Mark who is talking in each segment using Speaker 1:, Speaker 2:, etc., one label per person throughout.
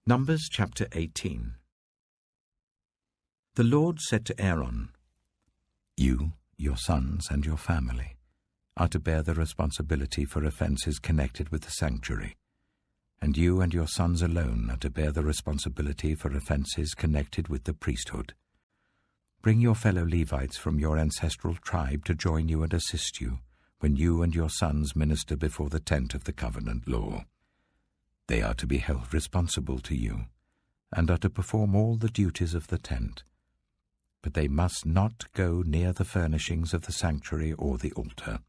Speaker 1: Numbers chapter 18. The Lord said to Aaron, "You, your sons, and your family are to bear the responsibility for offences connected with the sanctuary, and you and your sons alone are to bear the responsibility for offences connected with the priesthood. Bring your fellow Levites from your ancestral tribe to join you and assist you when you and your sons minister before the tent of the covenant law. They are to be held responsible to you, and are to perform all the duties of the tent. But they must not go near the furnishings of the sanctuary or the altar,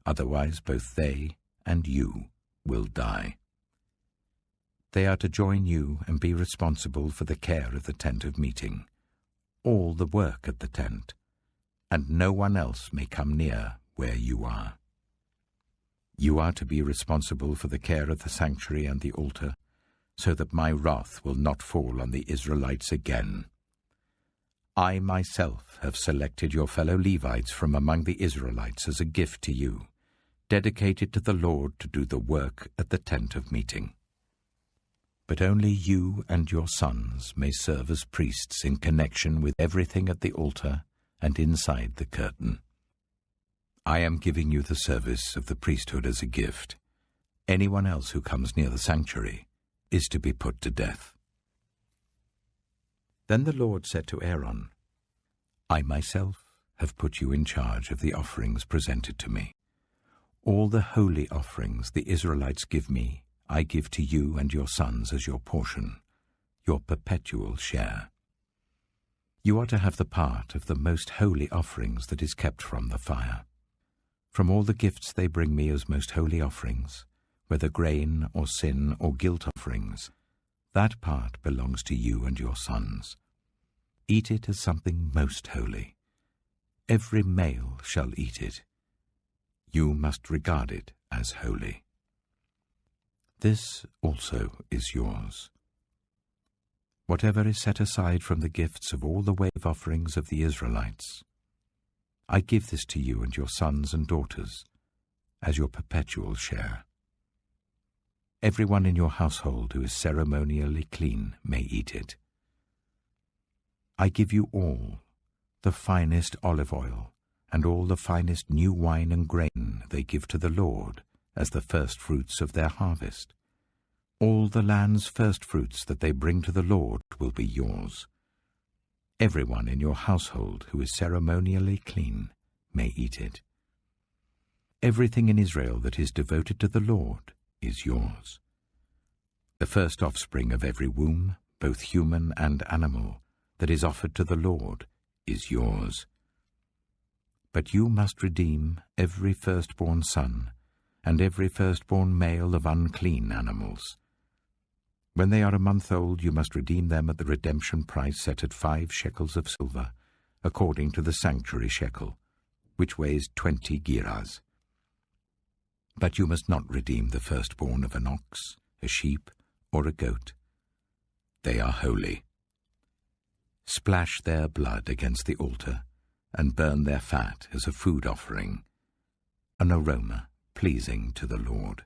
Speaker 1: otherwise both they and you will die. They are to join you and be responsible for the care of the tent of meeting, all the work at the tent, and no one else may come near where you are. You are to be responsible for the care of the sanctuary and the altar, so that my wrath will not fall on the Israelites again. I myself have selected your fellow Levites from among the Israelites as a gift to you, dedicated to the Lord to do the work at the tent of meeting. But only you and your sons may serve as priests in connection with everything at the altar and inside the curtain. I am giving you the service of the priesthood as a gift. Anyone else who comes near the sanctuary is to be put to death." Then the Lord said to Aaron, "I myself have put you in charge of the offerings presented to me. All the holy offerings the Israelites give me, I give to you and your sons as your portion, your perpetual share. You are to have the part of the most holy offerings that is kept from the fire. From all the gifts they bring me as most holy offerings, whether grain or sin or guilt offerings, that part belongs to you and your sons. Eat it as something most holy. Every male shall eat it. You must regard it as holy. This also is yours. Whatever is set aside from the gifts of all the wave offerings of the Israelites, I give this to you and your sons and daughters as your perpetual share. Everyone in your household who is ceremonially clean may eat it. I give you all the finest olive oil and all the finest new wine and grain they give to the Lord as the first fruits of their harvest. All the land's first fruits that they bring to the Lord will be yours. Everyone in your household who is ceremonially clean may eat it. Everything in Israel that is devoted to the Lord is yours. The first offspring of every womb, both human and animal, that is offered to the Lord is yours. But you must redeem every firstborn son and every firstborn male of unclean animals. When they are a month old, you must redeem them at the redemption price set at 5 shekels of silver, according to the sanctuary shekel, which weighs 20 gerahs. But you must not redeem the firstborn of an ox, a sheep, or a goat. They are holy. Splash their blood against the altar, and burn their fat as a food offering, an aroma pleasing to the Lord.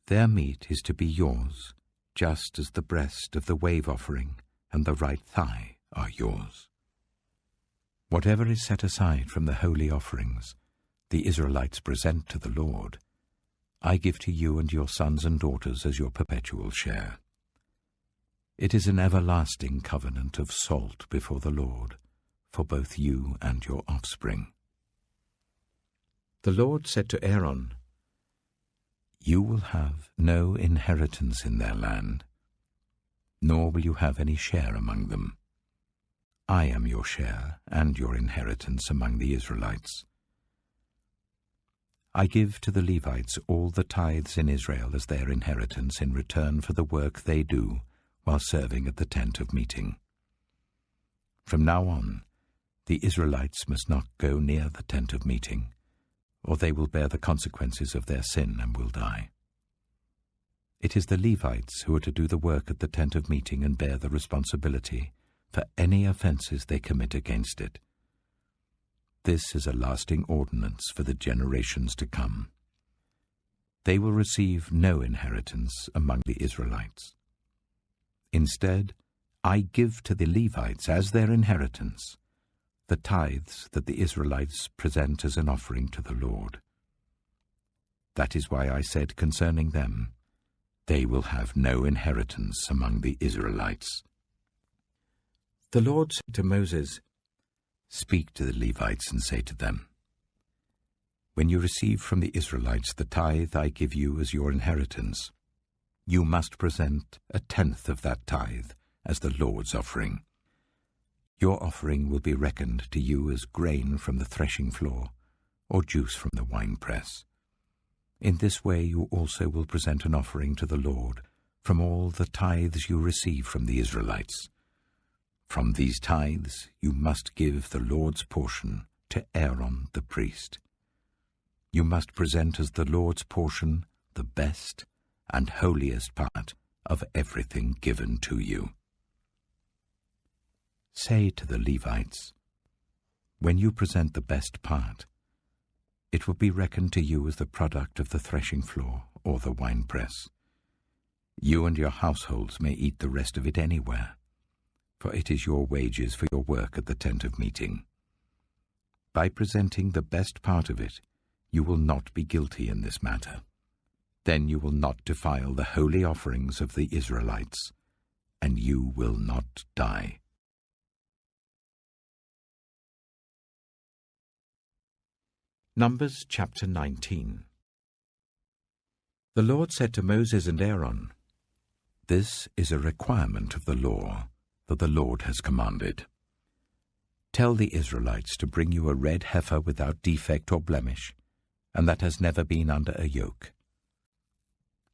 Speaker 1: Their meat is to be yours, just as the breast of the wave offering and the right thigh are yours. Whatever is set aside from the holy offerings the Israelites present to the Lord, I give to you and your sons and daughters as your perpetual share. It is an everlasting covenant of salt before the Lord, for both you and your offspring." The Lord said to Aaron, "You will have no inheritance in their land, nor will you have any share among them. I am your share and your inheritance among the Israelites. I give to the Levites all the tithes in Israel as their inheritance in return for the work they do while serving at the tent of meeting. From now on, the Israelites must not go near the tent of meeting, or they will bear the consequences of their sin and will die. It is the Levites who are to do the work at the tent of meeting and bear the responsibility for any offenses they commit against it. This is a lasting ordinance for the generations to come. They will receive no inheritance among the Israelites. Instead, I give to the Levites as their inheritance the tithes that the Israelites present as an offering to the Lord. That is why I said concerning them, they will have no inheritance among the Israelites. The Lord said to Moses, Speak to the Levites and say to them, When you receive from the Israelites the tithe I give you as your inheritance, you must present 1/10 of that tithe as the Lord's offering. Your offering will be reckoned to you as grain from the threshing floor, or juice from the winepress. In this way you also will present an offering to the Lord from all the tithes you receive from the Israelites. From these tithes you must give the Lord's portion to Aaron the priest. You must present as the Lord's portion the best and holiest part of everything given to you. Say to the Levites, When you present the best part, it will be reckoned to you as the product of the threshing floor or the winepress. You and your households may eat the rest of it anywhere, for it is your wages for your work at the tent of meeting. By presenting the best part of it, you will not be guilty in this matter. Then you will not defile the holy offerings of the Israelites, and you will not die. Numbers chapter 19. The Lord said to Moses and Aaron, This is a requirement of the law that the Lord has commanded. Tell the Israelites to bring you a red heifer without defect or blemish, and that has never been under a yoke.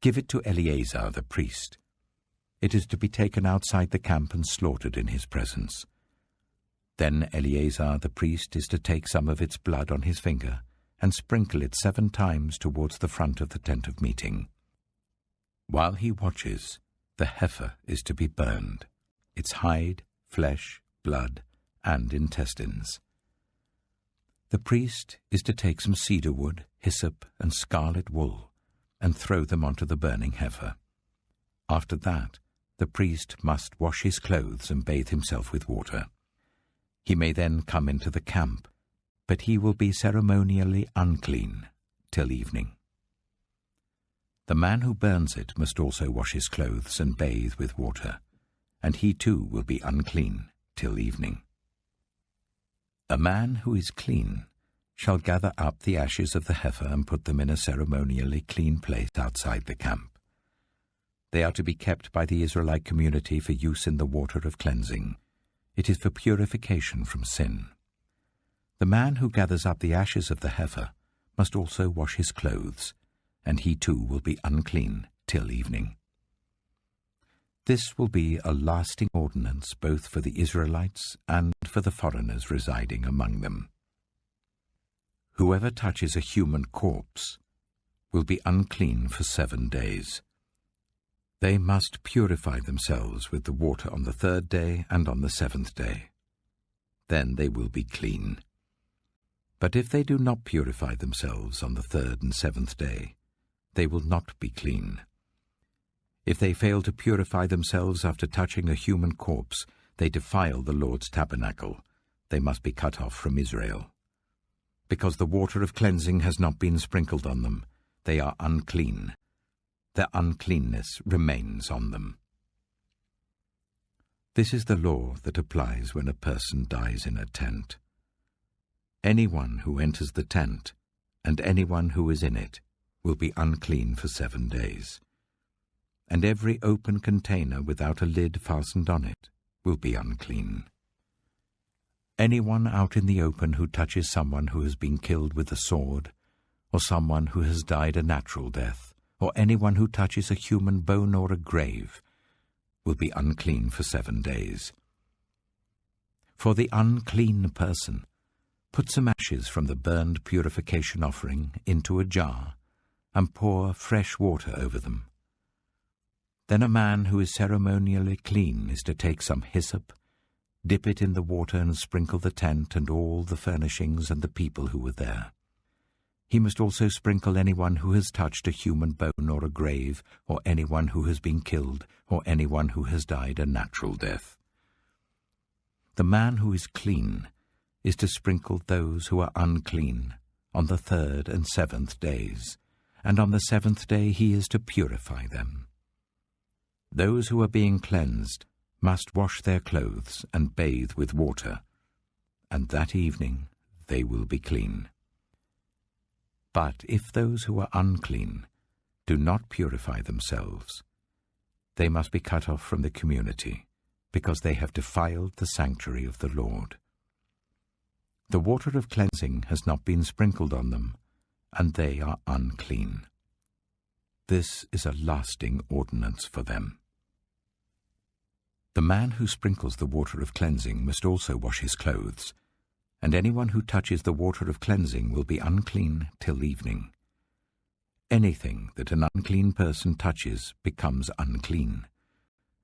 Speaker 1: Give it to Eleazar the priest. It is to be taken outside the camp and slaughtered in his presence. Then Eleazar the priest is to take some of its blood on his finger and sprinkle it 7 times towards the front of the tent of meeting. While he watches, the heifer is to be burned, its hide, flesh, blood, and intestines. The priest is to take some cedar wood, hyssop, and scarlet wool, and throw them onto the burning heifer. After that, the priest must wash his clothes and bathe himself with water. He may then come into the camp, but he will be ceremonially unclean till evening. The man who burns it must also wash his clothes and bathe with water, and he too will be unclean till evening. A man who is clean shall gather up the ashes of the heifer and put them in a ceremonially clean place outside the camp. They are to be kept by the Israelite community for use in the water of cleansing. It is for purification from sin. The man who gathers up the ashes of the heifer must also wash his clothes, and he too will be unclean till evening. This will be a lasting ordinance both for the Israelites and for the foreigners residing among them. Whoever touches a human corpse will be unclean for 7 days. They must purify themselves with the water on the 3rd day and on the 7th day. Then they will be clean. But if they do not purify themselves on the 3rd and 7th day, they will not be clean. If they fail to purify themselves after touching a human corpse, they defile the Lord's tabernacle. They must be cut off from Israel. Because the water of cleansing has not been sprinkled on them, they are unclean. Their uncleanness remains on them. This is the law that applies when a person dies in a tent. Anyone who enters the tent, and anyone who is in it, will be unclean for 7 days. And every open container without a lid fastened on it will be unclean. Anyone out in the open who touches someone who has been killed with a sword, or someone who has died a natural death, or anyone who touches a human bone or a grave, will be unclean for 7 days. For the unclean person, put some ashes from the burned purification offering into a jar, and pour fresh water over them. Then a man who is ceremonially clean is to take some hyssop, dip it in the water and sprinkle the tent and all the furnishings and the people who were there. He must also sprinkle anyone who has touched a human bone or a grave, or anyone who has been killed, or anyone who has died a natural death. The man who is clean is to sprinkle those who are unclean on the 3rd and 7th days, and on the 7th day he is to purify them. Those who are being cleansed must wash their clothes and bathe with water, and that evening they will be clean. But if those who are unclean do not purify themselves, they must be cut off from the community, because they have defiled the sanctuary of the Lord. The water of cleansing has not been sprinkled on them, and they are unclean. This is a lasting ordinance for them. The man who sprinkles the water of cleansing must also wash his clothes, and anyone who touches the water of cleansing will be unclean till evening. Anything that an unclean person touches becomes unclean,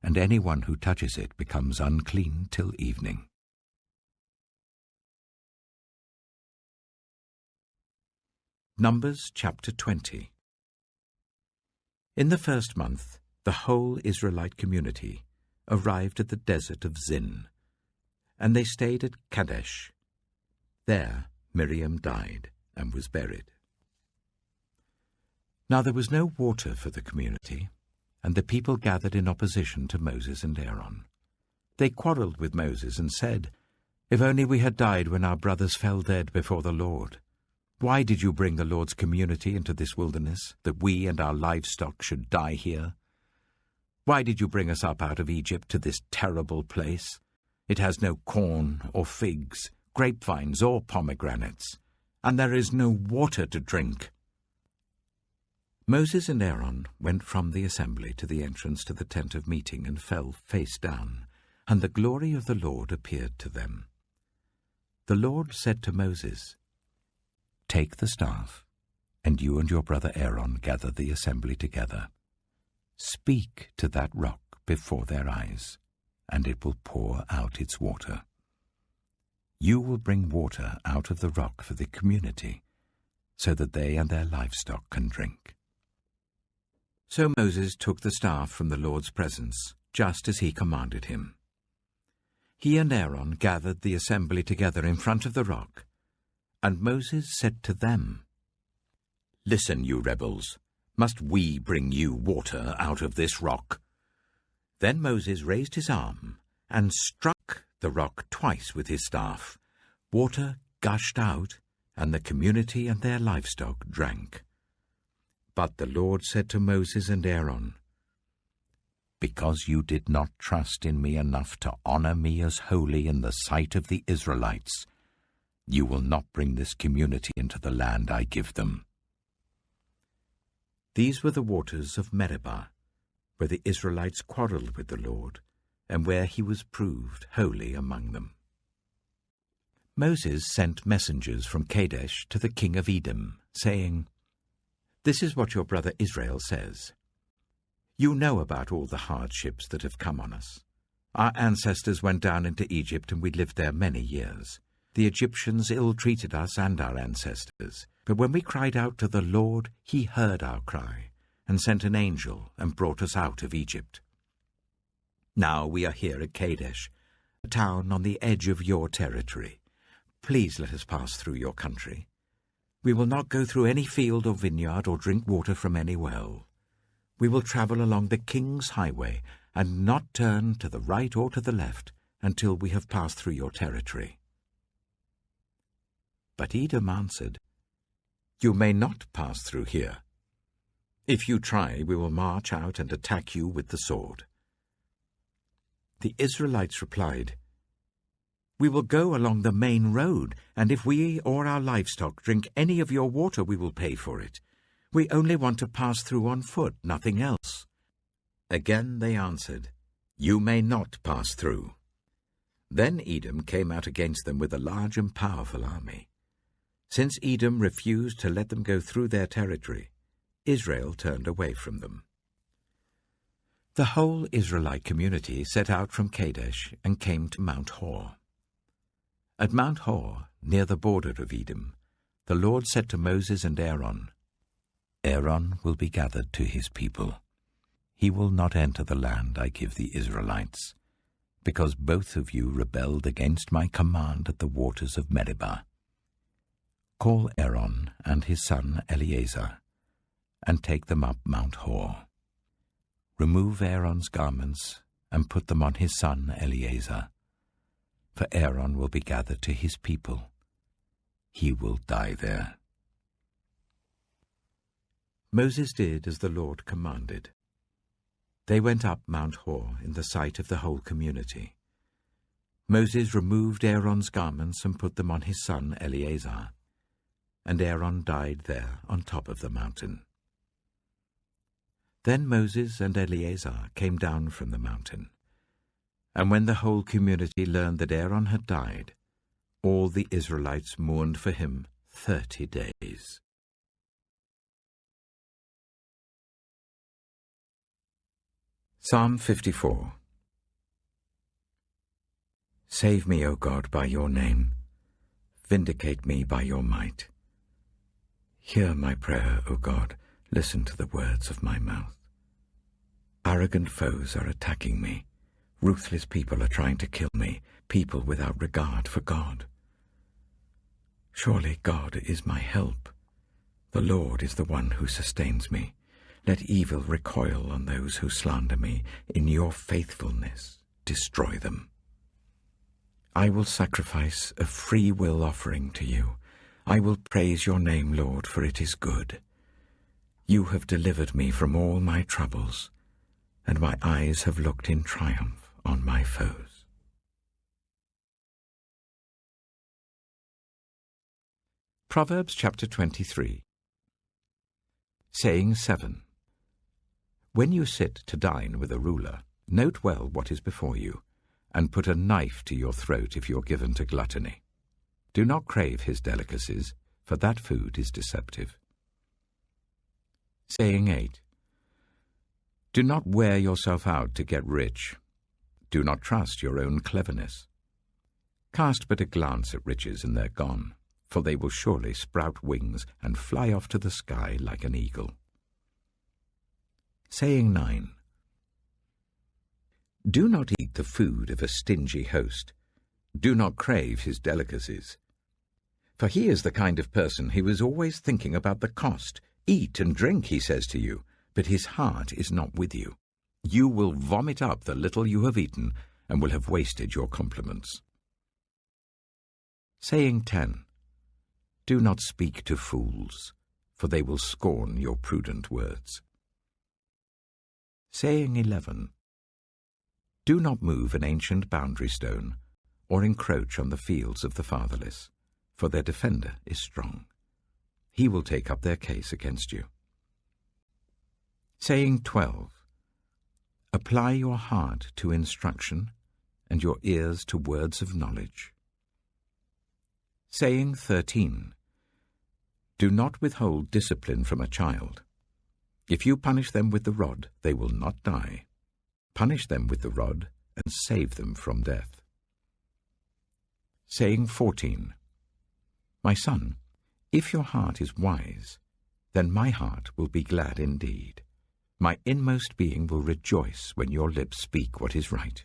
Speaker 1: and anyone who touches it becomes unclean till evening. Numbers chapter 20. In the 1st month, the whole Israelite community arrived at the desert of Zin, and they stayed at Kadesh. There Miriam died and was buried. Now there was no water for the community, and the people gathered in opposition to Moses and Aaron. They quarreled with Moses and said, "If only we had died when our brothers fell dead before the Lord. Why did you bring the Lord's community into this wilderness, that we and our livestock should die here? Why did you bring us up out of Egypt to this terrible place? It has no corn or figs, grapevines or pomegranates, and there is no water to drink." Moses and Aaron went from the assembly to the entrance to the tent of meeting and fell face down, and the glory of the Lord appeared to them. The Lord said to Moses, "Take the staff, and you and your brother Aaron gather the assembly together. Speak to that rock before their eyes, and it will pour out its water. You will bring water out of the rock for the community, so that they and their livestock can drink." So Moses took the staff from the Lord's presence, just as he commanded him. He and Aaron gathered the assembly together in front of the rock, and Moses said to them, "Listen, you rebels, must we bring you water out of this rock?" Then Moses raised his arm and struck the rock twice with his staff. Water gushed out, and the community and their livestock drank. But the Lord said to Moses and Aaron, "Because you did not trust in me enough to honor me as holy in the sight of the Israelites, you will not bring this community into the land I give them." These were the waters of Meribah, where the Israelites quarreled with the Lord, and where he was proved holy among them. Moses sent messengers from Kadesh to the king of Edom, saying, "This is what your brother Israel says. You know about all the hardships that have come on us. Our ancestors went down into Egypt, and we lived there many years. The Egyptians ill-treated us and our ancestors, but when we cried out to the Lord, he heard our cry, and sent an angel and brought us out of Egypt. Now we are here at Kadesh, a town on the edge of your territory. Please let us pass through your country. We will not go through any field or vineyard or drink water from any well. We will travel along the king's highway and not turn to the right or to the left until we have passed through your territory." But Edom answered, "You may not pass through here. If you try, we will march out and attack you with the sword." The Israelites replied, "We will go along the main road, and if we or our livestock drink any of your water, we will pay for it. We only want to pass through on foot, nothing else." Again they answered, "You may not pass through." Then Edom came out against them with a large and powerful army. Since Edom refused to let them go through their territory, Israel turned away from them. The whole Israelite community set out from Kadesh and came to Mount Hor. At Mount Hor, near the border of Edom, The Lord said to Moses and Aaron, Aaron will be gathered to his people. He will not enter the land I give the Israelites, because both of you rebelled against my command at the waters of Meribah. Call Aaron and his son Eleazar, and take them up Mount Hor. Remove Aaron's garments and put them on his son Eleazar, for Aaron will be gathered to his people. He will die there. Moses did as the Lord commanded. They went up Mount Hor in the sight of the whole community. Moses removed Aaron's garments and put them on his son Eleazar, and Aaron died there on top of the mountain. Then Moses and Eleazar came down from the mountain, and when the whole community learned that Aaron had died, all the Israelites mourned for him 30 days. Psalm 54. Save me, O God, by your name. Vindicate me by your might. Hear my prayer, O God. Listen to the words of my mouth. Arrogant foes are attacking me. Ruthless people are trying to kill me, people without regard for God. Surely God is my help. The Lord is the one who sustains me. Let evil recoil on those who slander me. In your faithfulness, destroy them. I will sacrifice a free will offering to you. I will praise your name, Lord, for it is good. You have delivered me from all my troubles, and my eyes have looked in triumph on my foes. Proverbs chapter 23. Saying 7. When you sit to dine with a ruler, note well what is before you, and put a knife to your throat if you're given to gluttony. Do not crave his delicacies, for that food is deceptive. Saying 8. Do not wear yourself out to get rich. Do not trust your own cleverness. Cast but a glance at riches and they're gone, for they will surely sprout wings and fly off to the sky like an eagle. Saying 9. Do not eat the food of a stingy host. Do not crave his delicacies. For he is the kind of person who is always thinking about the cost. Eat and drink, he says to you, but his heart is not with you. You will vomit up the little you have eaten and will have wasted your compliments. Saying 10. Do not speak to fools, for they will scorn your prudent words. Saying 11. Do not move an ancient boundary stone, or encroach on the fields of the fatherless, for their defender is strong. He will take up their case against you. Saying 12. Apply your heart to instruction, and your ears to words of knowledge. Saying 13. Do not withhold discipline from a child. If you punish them with the rod, they will not die. Punish them with the rod, and save them from death. Saying 14. My son, if your heart is wise, then my heart will be glad indeed. My inmost being will rejoice when your lips speak what is right.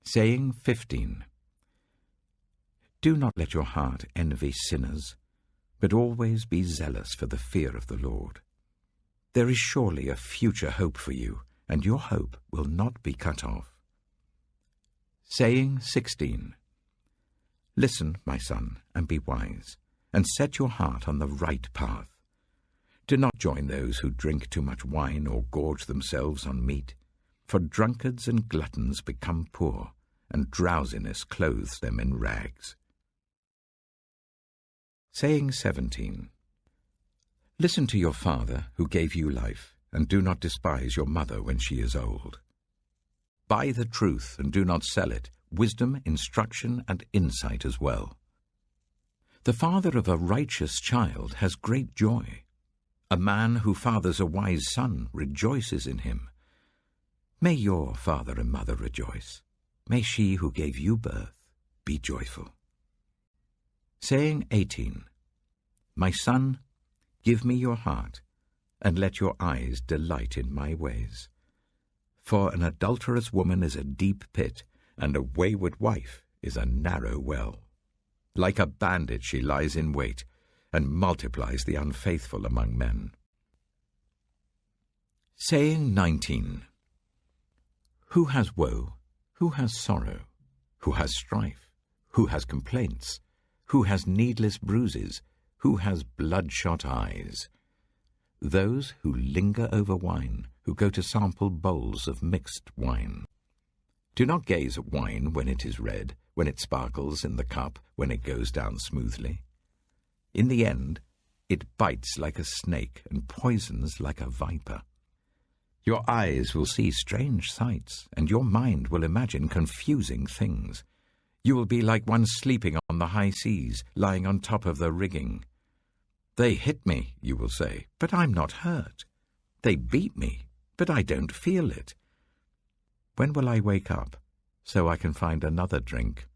Speaker 1: Saying 15. Do not let your heart envy sinners, but always be zealous for the fear of the Lord. There is surely a future hope for you, and your hope will not be cut off. Saying 16. Listen, my son, and be wise, and set your heart on the right path. Do not join those who drink too much wine or gorge themselves on meat, for drunkards and gluttons become poor, and drowsiness clothes them in rags. Saying 17. Listen to your father who gave you life, and do not despise your mother when she is old. Buy the truth and do not sell it, wisdom, instruction, and insight as well. The father of a righteous child has great joy. A man who fathers a wise son rejoices in him. May your father and mother rejoice. May she who gave you birth be joyful. Saying 18. My son, give me your heart, and let your eyes delight in my ways. For an adulterous woman is a deep pit, and a wayward wife is a narrow well. Like a bandit she lies in wait, and multiplies the unfaithful among men. Saying 19. Who has woe? Who has sorrow? Who has strife? Who has complaints? Who has needless bruises? Who has bloodshot eyes? Those who linger over wine, who go to sample bowls of mixed wine. Do not gaze at wine when it is red, when it sparkles in the cup, when it goes down smoothly. In the end, it bites like a snake and poisons like a viper. Your eyes will see strange sights, and your mind will imagine confusing things. You will be like one sleeping on the high seas, lying on top of the rigging. They hit me, you will say, but I'm not hurt. They beat me, but I don't feel it. When will I wake up, so I can find another drink?